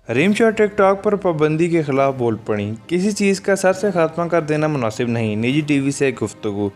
Hareem Shah TikTok पर पाबंदी के खिलाफ बोल पड़ी। किसी चीज़ का सर से खात्मा कर देना मुनासिब नहीं, निजी टीवी से गुफ्तगू।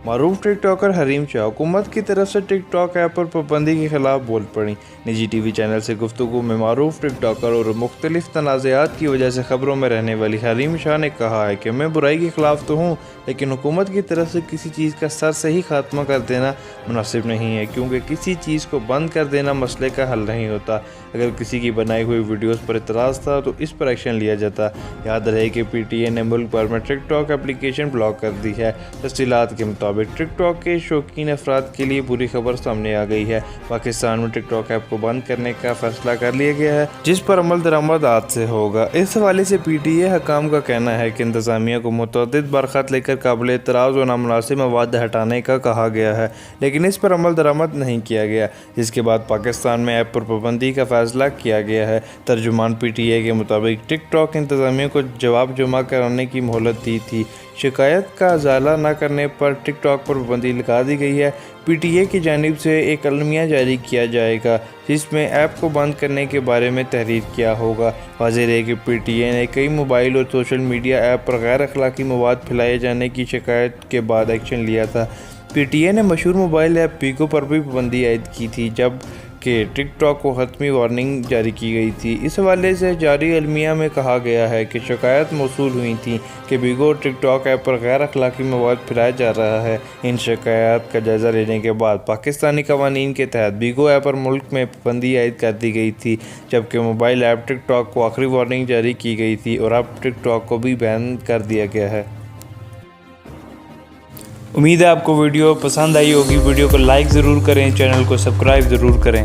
मारूफ टिकटॉकर हरीम शाह हुकूमत की तरफ से टिकटॉक ऐप पर पाबंदी के खिलाफ बोल पड़ी। निजी टीवी चैनल से गुफ्तगू में मारूफ टिकटॉकर और मुख्तलिफ तनाज़ात की वजह से खबरों में रहने वाली हरीम शाह ने कहा है कि मैं बुराई के खिलाफ तो हूँ, लेकिन हुकूमत की तरफ से किसी चीज़ का सर से ही खात्मा कर देना मुनासिब नहीं है, क्योंकि किसी चीज़ को बंद कर देना मसले का हल नहीं होता। अगर किसी की बनाई हुई वीडियोस पर इतराज़ था तो इस पर एक्शन लिया जाता। याद रहे कि PTI ने मुल्क भर में टिकटॉक एप्लीकेशन ब्लॉक कर दी है। तफसीलात के मुताबिक टिकटॉक के शौकीन अफराद के लिए बुरी खबर सामने आ गई है। पाकिस्तान में टिकटॉक ऐप को बंद करने का फैसला कर लिया गया है, जिस पर अमल दरामद आज से होगा। इस हवाले से PTI हकाम का कहना है कि इंतज़ामिया को मुतअद्दिद बरख़त लेकर काबिल एतराज़ और नामुनासिब मवाद हटाने का कहा गया है, लेकिन इस पर अमल दरामद नहीं किया गया, जिसके बाद पाकिस्तान में ऐप पर पाबंदी का फैसला किया गया है। तर्जुमान PTI के मुताबिक टिकटॉक इंतज़ामिया को जवाब जमा कराने की मोहलत दी थी। शिकायत का अजाला न करने पर टिकटॉक पर पाबंदी लगा दी गई है। PTI की जानिब से एक अलमिया जारी किया जाएगा, जिसमें ऐप को बंद करने के बारे में तहरीर किया होगा। वाज़ेह है कि PTI ने कई मोबाइल और सोशल मीडिया ऐप पर गैर अखलाकी मवाद फैलाए जाने की शिकायत के बाद एक्शन लिया था। PTI ने मशहूर मोबाइल ऐप पीको पर भी पाबंदी आयद की थी, जब कि टिकटॉक को हतमी वार्निंग जारी की गई थी। इस हवाले से जारी अलमिया में कहा गया है कि शिकायत मौसूल हुई थी कि बीगो और टिकटॉक ऐप पर गैर अखलाकी मवाद फैलाया जा रहा है। इन शिकायत का जायज़ा लेने के बाद पाकिस्तानी कवानीन के तहत बीगो ऐप पर मुल्क में पाबंदी आयद कर दी गई थी, जबकि मोबाइल ऐप टिकटॉक को आखिरी वार्निंग जारी की गई थी और अब टिकटॉक को भी बैन कर दिया गया है। उम्मीद है आपको वीडियो पसंद आई होगी। वीडियो को लाइक ज़रूर करें, चैनल को सब्सक्राइब ज़रूर करें।